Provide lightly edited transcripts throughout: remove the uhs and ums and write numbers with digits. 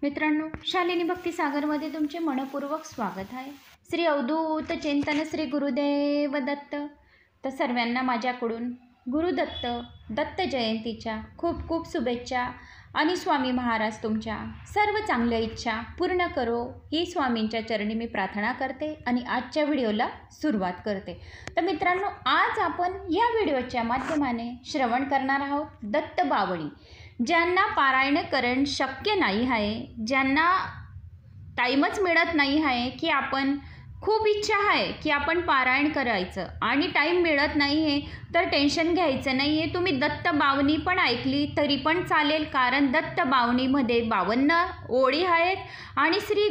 मित्रांनो, शालिनी भक्ती सागरमध्ये तुमचे मनपूर्वक स्वागत आहे। श्री अवधूत चिंतन श्री गुरुदेव दत्त। तर सर्वांना माझ्याकडून गुरुदत्त दत्त जयंतीच्या खूप खूप शुभेच्छा आणि स्वामी महाराज तुमच्या सर्व चांगल्या इच्छा पूर्ण करो ही स्वामींच्या चरणी मी प्रार्थना करते आणि आजच्या व्हिडिओला सुरुवात करते। तर मित्रांनो, आज आपण या व्हिडिओच्या माध्यमाने श्रवण करणार आहोत दत्त बावळी। ज्यांना पारायण करण शक्य नाही आहे, ज्यांना टाईमच मिळत नाही आहे की आपण खूप इच्छा आहे की आपण पारायण करायचं आणि टाईम मिळत नाही आहे, तर टेन्शन घ्यायचं नाही आहे। तुम्ही दत्त बावनी पण ऐकली तरी पण चालेल, कारण दत्त बावनीमध्ये 52 ओळी आहेत आणि श्री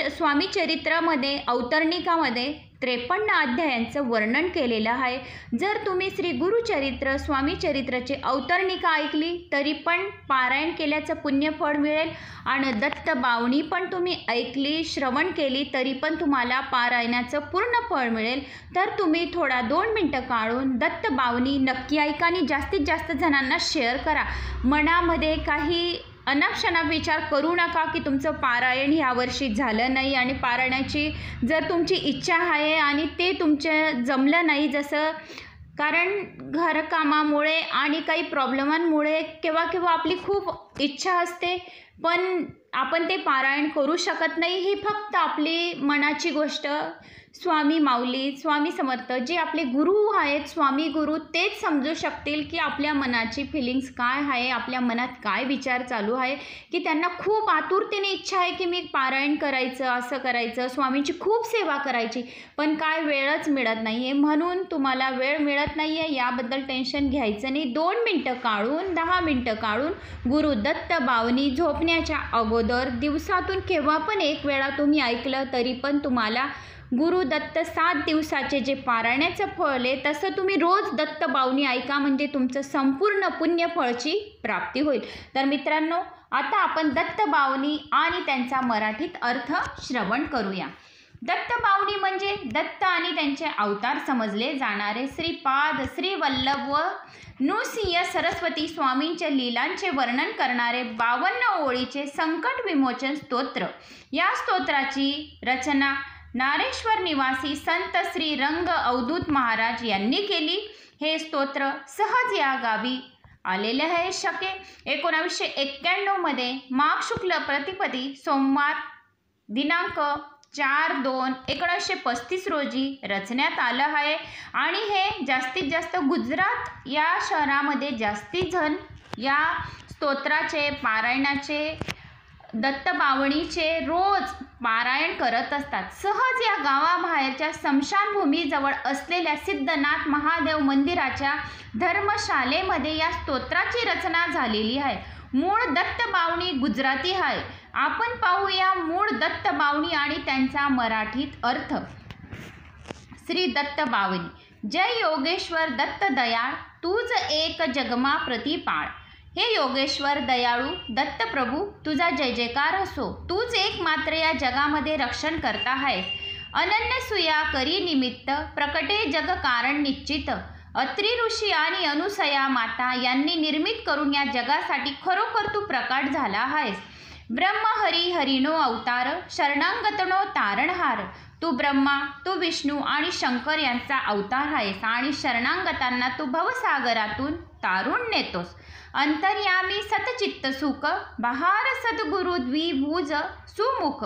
स्वामी चरित्रामध्ये अवतरणिकामध्ये 53 अध्यायांचं वर्णन केलेलं आहे। जर तुम्ही श्री गुरुचरित्र स्वामी चरित्राचे अवतरणिका ऐकली तरी पण पारायण केल्याचं पुण्यफळ मिळेल आणि दत्त बावनी पण तुम्ही ऐकली श्रवण केली तरी पण तुम्हाला पारायणाचं पूर्ण फळ मिळेल। तर तुम्ही थोडा 2 मिनटं काढून दत्त बावनी नक्की ऐका आणि जास्तीत जास्त जणांना शेअर करा। मनामध्ये काही अनापशनाप विचार करू नका की तुमचं पारायण ह्यावर्षी झालं नाही आणि पारायणाची जर तुमची इच्छा आहे आणि ते तुमचं जमलं नाही, जसं कारण घरकामामुळे आणि काही प्रॉब्लेमांमुळे केव्हा केव्हा आपली खूप इच्छा असते पण आपण ते पारायण करू शकत नाही, ही फक्त आपली मनाची गोष्ट। स्वामी माऊली स्वामी समर्थ जे आपले गुरु आहेत, स्वामी गुरु, तेच समजू शकतील की आपल्या मनाची फिलिंग्स काय आहे, आपल्या मनात काय विचार चालू आहे, की त्यांना खूप आतुरतेने इच्छा आहे की मी पारायण करायचं, असं करायचं, स्वामींची खूप सेवा करायची, पण काय वेळच मिळत नाही आहे। म्हणून तुम्हाला वेळ मिळत नाही आहे याबद्दल टेन्शन घ्यायचं नाही। 2 मिनटं काढून 10 मिनटं काढून गुरु दत्त बावनी झोपण्याच्या अगोदर दिवसातून केव्हा पण एक वेळा तुम्ही ऐकलं तरी पण तुम्हाला गुरुदत्त 7 दिवसाचे जे पारायणाचं फळ आहे तसं तुम्ही रोज दत्त बावनी ऐका, म्हणजे तुमचं संपूर्ण पुण्यफळची प्राप्ती होईल। तर मित्रांनो, आता आपण दत्त बावनी आणि त्यांचा मराठीत अर्थ श्रवण करूया। दत्त बावनी म्हणजे दत्त आणि त्यांचे अवतार समजले जाणारे श्रीपाद श्री वल्लभ व नृसिंह सरस्वती स्वामींच्या लीलांचे वर्णन करणारे 52 ओळीचे संकट विमोचन स्तोत्र। या स्तोत्राची रचना नारेश्वर निवासी संत श्री रंग अवधूत महाराज यांनी केली। हे स्तोत्र सहज या गावी आलेले आहे। शके 1991 मध्ये माघ शुक्ल प्रतिपदी सोमवार दिनांक 4/2/1935 रोजी रचण्यात आलं आहे आणि हे जास्तीत जास्त गुजरात या शहरामध्ये जास्तीत जण या स्तोत्राचे पारायणाचे दत्त बावणीचे रोज पारायण करत असतात। सहज या गावाबाहेरच्या स्मशानभूमीजवळ असलेल्या सिद्धनाथ महादेव मंदिराच्या धर्मशालेमध्ये या स्तोत्राची रचना झालेली आहे। मूळ दत्त बावणी गुजराती आहे। आपण पाहूया मूळ दत्त बावणी आणि त्यांचा मराठीत अर्थ। श्री दत्त बावनी। जय योगेश्वर दत्त दयाळ, तूच एक जगमा प्रतिपाळ। हे योगेश्वर दयाळू दत्त प्रभू, तुझा जय जयकार असो। तूच एक मात्र या जगामध्ये रक्षण करता आहेस। अनन्य सुया करी निमित्त, प्रकटे जग कारण निश्चित। अत्री ऋषी आणि अनुसया माता यांनी निर्मित करून या जगासाठी खरोखर तू प्रकट झाला आहेस। ब्रह्म हरी हरिनो अवतार, शरणांगतनो तारणहार। तू ब्रह्मा, तू विष्णू आणि शंकर यांचा अवतार आहेस आणि शरणांगतांना तू भवसागरातून तारून नेतोस। अंतर्यामी सतचित्त सुख, बहार सद्गुरु द्विभुज सुमुख।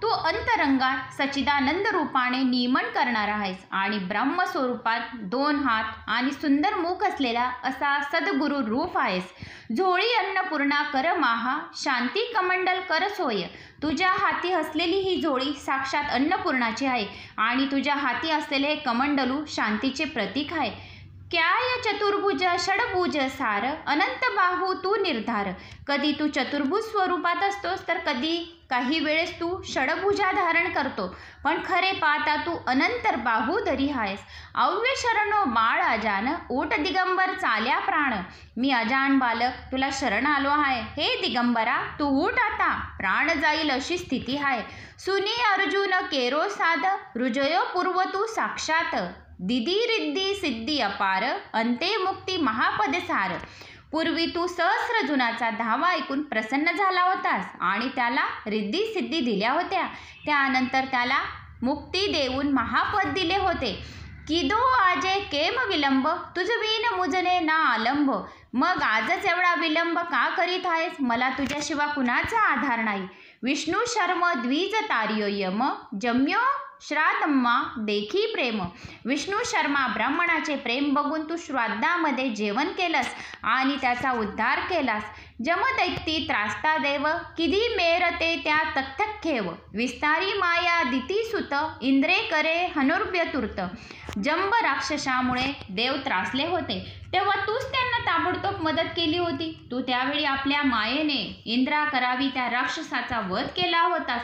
तू अंतरंगात सच्चिदानंद रूपाने नियमन करणार आहेस आणि ब्रह्मस्वरूपात 2 हात आणि सुंदर मुख असलेला असा सद्गुरु रूप आहेस। झोळी अन्नपूर्णा कर माहा, शांती कमंडल कर सोय। तुझ्या हाती असलेली ही झोळी साक्षात अन्नपूर्णाची आहे आणि तुझ्या हाती असलेले हे कमंडलू शांतीचे प्रतीक आहे। क्याय चतुर्भुज षडभुज सार, अनंत बाहू तू निर्धार। कधी तू चतुर्भुज स्वरूपात असतोस तर कधी काही वेळेस तू षडभुजा धारण करतो, पण खरे पाहता तू अनंतर बाहूधरी आहेस। अव्य शरणो बाळ अजान, ऊट दिगंबर चाल्या प्राण। मी अजान बालक तुला शरण आलो आहे, हे दिगंबरा तू ऊट आता, प्राण जाईल अशी स्थिती आहे। सुनी अर्जुन केरो साध, हृजयो पूर्व तू साक्षात। दिदी रिद्धी सिद्धी अपार, अंते मुक्ती महापद सार। पूर्वी तू सहस्रजुनाचा धावा ऐकून प्रसन्न झाला होतास आणि त्याला रिद्धी सिद्धी दिल्या होत्या. त्यानंतर त्याला मुक्ती देऊन महापद दिले होते. किदो आजे केम विलंब तुझवीन मुजने ना आलंब. मग आजच एवढा विलंब का करीत आहेस? मला तुझ्याशिवाय कुणाचा आधार नाही. विष्णू शर्म द्विज तार्यो यम जम्यो श्राद्धम्मा देखी प्रेम. विष्णू शर्मा ब्राह्मणाचे प्रेम बघून तू श्राद्धामध्ये जेवण केलंस आणि त्याचा उद्धार केलास. जमदैत्ती त्रासता देव किधी मेरते त्या तथ्यखेव. विस्तारी माया दिती सुत इंद्रे करे हनुर्व्यतुर्त. जंब राक्षसामुळे देव त्रासले होते तेव्हा तूच त्यांना ताबडतोब मदत केली होती. तू त्यावेळी आपल्या मायेने इंद्रा करावी त्या राक्षसाचा वध केला होतास.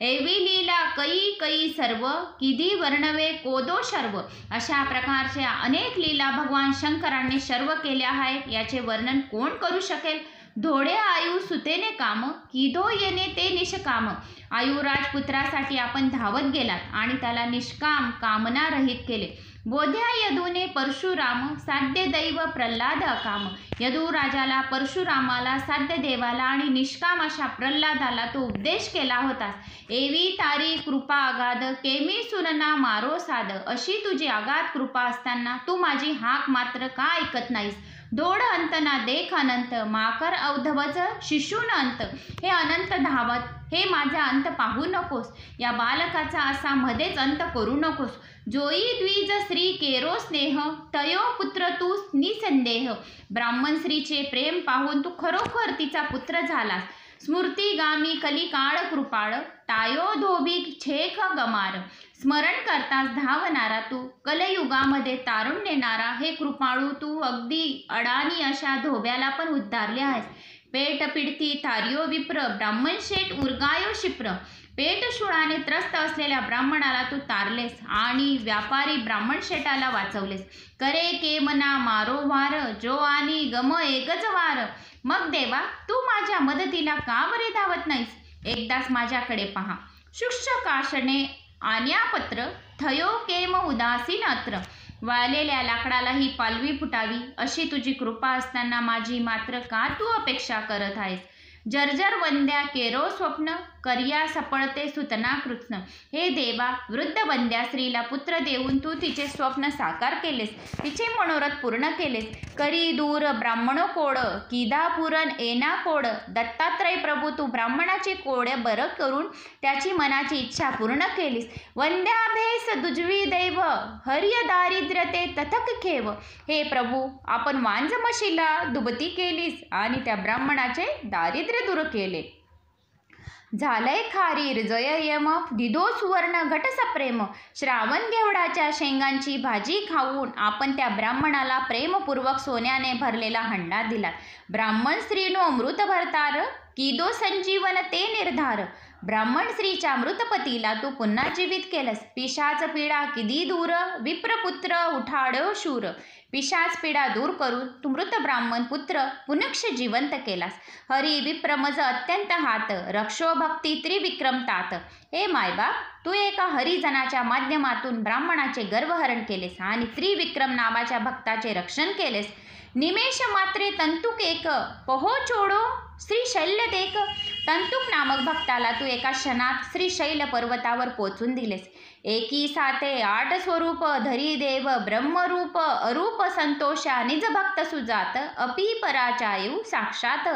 एवी लीला कई कई सर्व किधी वर्णवे कोदो शर्व. अशा प्रकारच्या अनेक लीला भगवान शंकरांनी सर्व केल्या आहेत. याचे वर्णन कोण करू शकेल? धोडे आयु सुतेने काम किदो येणे ते निष्काम. आयु राजपुत्रासाठी आपण धावत गेलात आणि त्याला निष्काम कामना रहित केले. बोध्या यदूने परशुराम साध्य दैव प्रल्हाद अकाम. यदू राजाला परशुरामाला साध्य देवाला आणि निष्काम अशा प्रल्हादाला तो उपदेश केला होतास. एवी तारी कृपा अगाध केमी सुनना मारो साध. अशी तुझी अगाध कृपा असताना तू माझी हाक मात्र का ऐकत नाहीस? दोड अंत ना देख अनंत माकर अवधवच शिशून अंत. हे अनंत धावत हे माझा अंत पाहू नकोस. या बालकाचा असा मध्येच अंत करू नकोस. जोई द्विज श्री केरो स्नेह तयो पुत्र तू निसंदेह. ब्राह्मण स्त्रीचे प्रेम पाहून तू खरोखर तिचा पुत्र झालास. स्मृतिगामी कलिकाळ कृपाळ टायो धोबी छेख गमार. स्मरण करताच धावणारा तू कलयुगामध्ये तारून नेणारा हे कृपाळू तू अगदी अडाणी अशा धोब्याला पण उद्धारले आहेस. पेट पिडती तार्यो विप्र ब्राह्मण शेठ उर्गायो क्षिप्र. पेटशुळाने त्रस्त असलेल्या ब्राह्मणाला तू तारलेस आणि व्यापारी ब्राह्मण शेठाला वाचवलेस. करे केमना मारो वार जो आणि गम एकच वार. मग देवा तू माझ्या मदतीला का बरे धावत नाहीस? एकदाच माझ्याकडे पहा. शुष्काशने आज्ञापत्र थयो केम उदासीन अत्र. वाळलेल्या लाकडाला ही पालवी फुटावी अशी तुझी कृपा असताना माझी मात्र का तू अपेक्षा करत आहेस? जर्जर वंद्या केरो स्वप्न कर्या सपळते सुतना कृत्न. हे देवा वृद्ध वंद्या स्त्रीला पुत्र देऊन तू तिचे स्वप्न साकार केलेस. तिचे मनोरथ पूर्ण केलेस. करी दूर ब्राह्मणो कोड किदा पुरण एना कोड. दत्तात्रय प्रभू तू ब्राह्मणाचे कोड बरं करून त्याची मनाची इच्छा पूर्ण केलीस. वंद्याभेस दुजवी दैव हर्य दारिद्र्य ते तथक खेव. हे प्रभू आपण वांजमशीला दुबती केलीस आणि त्या ब्राह्मणाचे दारिद्र्य दूर केले. झालंय खारी हृदय यम दिदो सुवर्ण घटसप्रेम. श्रावण घेवडाच्या शेंगांची भाजी खाऊन आपण त्या ब्राह्मणाला प्रेमपूर्वक सोन्याने भरलेला हंडा दिला. ब्राह्मण स्त्रीनो अमृत भरतार किदो संजीवन ते निर्धार. ब्राह्मण स्त्रीच्या मृतपतीला तू पुन्हा जीवित केलंस. पिशाच पीडा किती दूर विप्रपुत्र उठाड्यो शूर. पिशाच पीडा दूर करून तू मृत ब्राह्मण पुत्र पुनक्ष जिवंत केलास. हरी विप्रमज अत्यंत हात रक्षो भक्ती त्रिविक्रम तात. हे मायबाप तू एका हरिजनाच्या माध्यमातून ब्राह्मणाचे गर्वहरण केलेस आणि त्रिविक्रम नावाच्या भक्ताचे रक्षण केलेस. निमेष मात्रे तंतुक एक पहोचोडो श्रीशैल्य देख. तंतुक नामक भक्ताला तू एका क्षणात श्रीशैल पर्वतावर पोचून दिलेस. एकी साथे 8 स्वरूप धरी देव ब्रह्मरूप अरूप संतोषा निज भक्त सुजात अपी पराचायु साक्षात.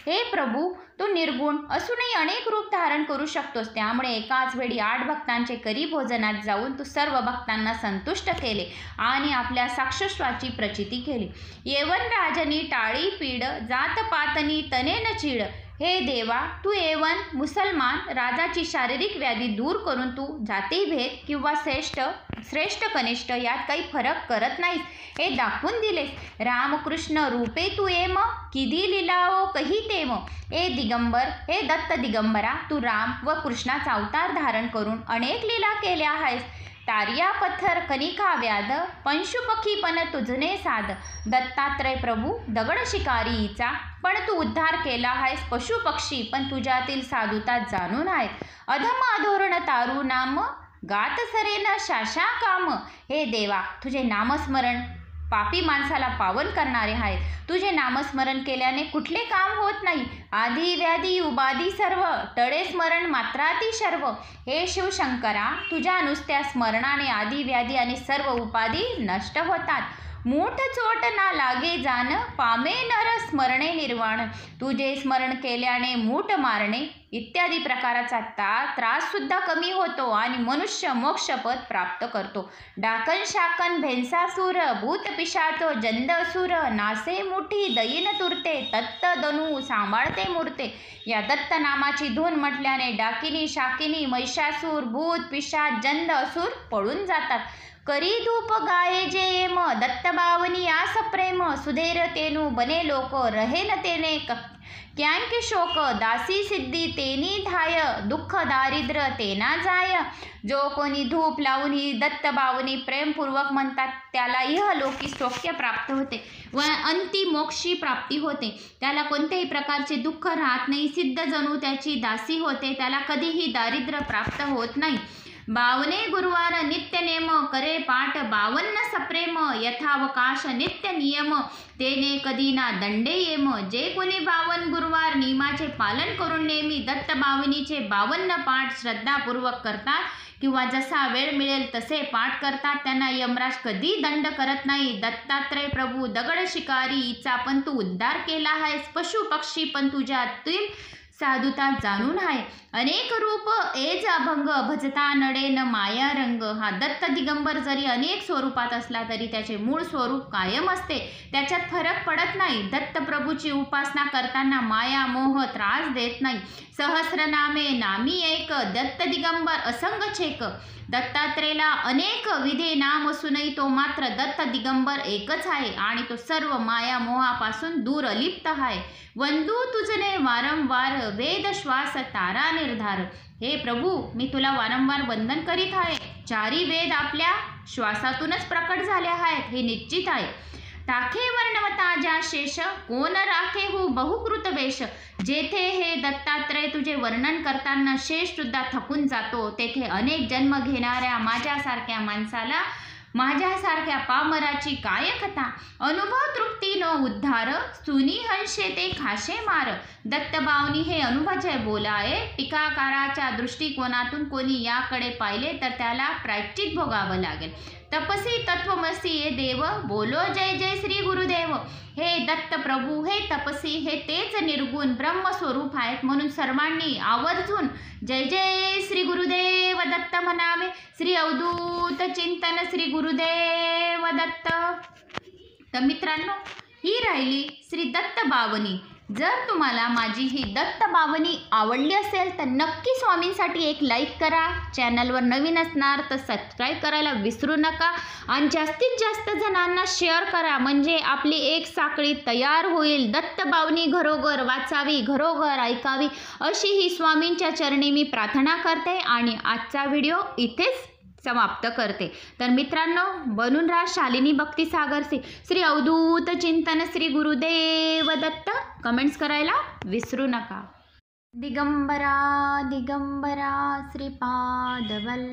हे प्रभू तू निर्गुण असूनही अनेक रूप धारण करू शकतोस. त्यामुळे एकाच वेळी 8 भक्तांचे करी भोजनात जाऊन तू सर्व भक्तांना संतुष्ट केले आणि आपल्या साक्षस्वाची प्रचिती केली. येवन राजनी टाळी पीड जात पातनी तने न चीड. हे देवा तू येवन मुसलमान राजाची शारीरिक व्याधी दूर करून तू जातीभेद किंवा श्रेष्ठ कनिष्ठ यात काही फरक करत नाहीस हे दाखवून दिलेस. रामकृष्ण रूपे तू एम किधी लिलाओ कही तेम. हे दिगंबर हे दत्त दिगंबरा तू राम व कृष्णाचा अवतार धारण करून अनेक लीला केल्या आहेस. तार्या पत्थर कनिका व्याध पंशुपखी पण तुझने साध. दत्तात्रय प्रभू दगड शिकारीचा पण तू उद्धार केला आहेस. पशुपक्षी पण तुझ्यातील साधुता जाणून आहेत. अधम अधोरण तारू नाम गात सरेन शाशा काम. हे देवा तुझे नामस्मरण पापी माणसाला पावन करणारे आहेत। तुझे नामस्मरण केल्याने कुठले काम होत नाही। आधी व्याधी उपाधी सर्व टळे स्मरण मात्राती शर्व। हे शिवशंकरा, तुझ्या नुसत्या स्मरणाने आधी व्याधी आणि सर्व उपाधी नष्ट होतात। मूठ चोट ना लागे जाण पामे नर स्मरणे निर्वाण। तुझे स्मरण केल्याने मूठ मारणे इत्यादी प्रकाराचा त्रास सुद्धा कमी होतो आणि मनुष्य मोक्षपद प्राप्त करतो। डाकन शाकन भेंसासूर भूत पिशाचो जंद असुर। नासे मुठी दयीन तुरते तत्त दनू सांभाळते मूर्ते। या दत्त नामाची धून म्हटल्याने डाकिनी शाकिनी महिषासूर भूत पिशाच जंद असुर पळून जातात। करी धूप गाये जे येम दत्त बावनी आस प्रेम। सुधेर तेनु बने लोक रहेन तेने क्यांक शोक। दासी सिद्धी तेनी धाय दुःख दारिद्र तेना जाय। जो कोणी धूप लावून ही दत्त बावनी प्रेमपूर्वक म्हणतात त्याला इहलोकी सौख्य प्राप्त होते व अंती मोक्षी प्राप्ती होते। त्याला कोणत्याही प्रकारचे दुःख राहत नाही। सिद्ध जणू त्याची दासी होते, त्याला कधीही दारिद्र्य प्राप्त होत नाही। बावने गुरुवार नित्य नेम करे पाठ 52 सप्रेम। यथावकाश नित्य नियम तेने कधी ना दंडे येम। जे कोणी 52 गुरुवार नियमाचे पालन करून नेहमी दत्त बावनीचे 52 पाठ श्रद्धापूर्वक करतात किंवा जसा वेळ मिळेल तसे पाठ करतात त्यांना यमराज कधी दंड करत नाही। दत्तात्रय प्रभू दगड शिकारी इचा पण तू उद्धार केला आहेस। पशु पक्षी पण तुझ्यातील साधुता जाणून आहे। अनेक रूप एज अभंग भजता नडे न माया रंग। हा दत्त दिगंबर जरी अनेक स्वरूपात असला तरी त्याचे मूळ स्वरूप कायम असते, त्याच्यात फरक पडत नाही। दत्त प्रभूची उपासना करताना माया मोह त्रास देत नाही। सहस्रनामे नामी एक दत्त दिगंबर असंग छेक। दत्तात्रेयला अनेक विधे नाम असूनही तो मात्र दत्त दिगंबर एकच आहे आणि तो सर्व माया मोहापासून दूर अलिप्त आहे। वंदू तुझने वारंवार वेद श्वास तारा निर्धार। हे प्रभू, मी तुला वारंवार वंदन करीत आहे। चारी वेद आपल्या श्वासातूनच प्रकट झाले आहेत हे निश्चित आहे। टाके वर्णवता ज्या शेष कोण राखे हो बहुकृत वेश। जेथे हे दत्तात्रय तुझे वर्णन करताना शेष सुद्धा थकून जातो, तेथे अनेक जन्म घेणाऱ्या माझ्यासारख्या माणसाला माझ्यासारख्या पामराची काय कथा। अनुभव तृप्ती न उद्धार सुनी हंशे ते खाशे मार। दत्तबावनी हे अनुभवाचे बोल आहे। टीकाकाराच्या दृष्टिकोनातून कोणी याकडे पाहिले तर त्याला प्रायश्चित भोगावं लागेल। तपसी तत्वमसी हे देव बोलो जय जय श्री गुरुदेव। हे दत्त प्रभू, हे तपसी, हे तेच निर्गुण ब्रह्मस्वरूप आहेत, म्हणून सर्वांनी आवर्जून जय जय श्री गुरुदेव दत्त म्हणावे। श्री अवधूत चिंतन श्री गुरुदेव दत्त। तर मित्रांनो, ही राहिली श्री दत्त बावनी। जर तुम्हाला माझी ही दत्त बावनी आवडली असेल तर नक्की स्वामींसाठी एक लाईक करा। चॅनलवर नवीन असणार तर सबस्क्राईब करायला विसरू नका आणि जास्तीत जास्त जणांना शेअर करा, म्हणजे आपली एक साखळी तयार होईल। दत्त बावनी घरोघर वाचावी, घरोघर ऐकावी अशी ही स्वामींच्या चरणी मी प्रार्थना करते आणि आजचा व्हिडिओ इथेच समाप्त करते। तर मित्रांनो, बनून राहा शालिनी भक्तिसागरचे। श्री अवधूत चिंतन श्री गुरुदेव दत्त कमेंट्स करायला विसरू नका। दिगंबरा दिगंबरा श्रीपादवल्लभ।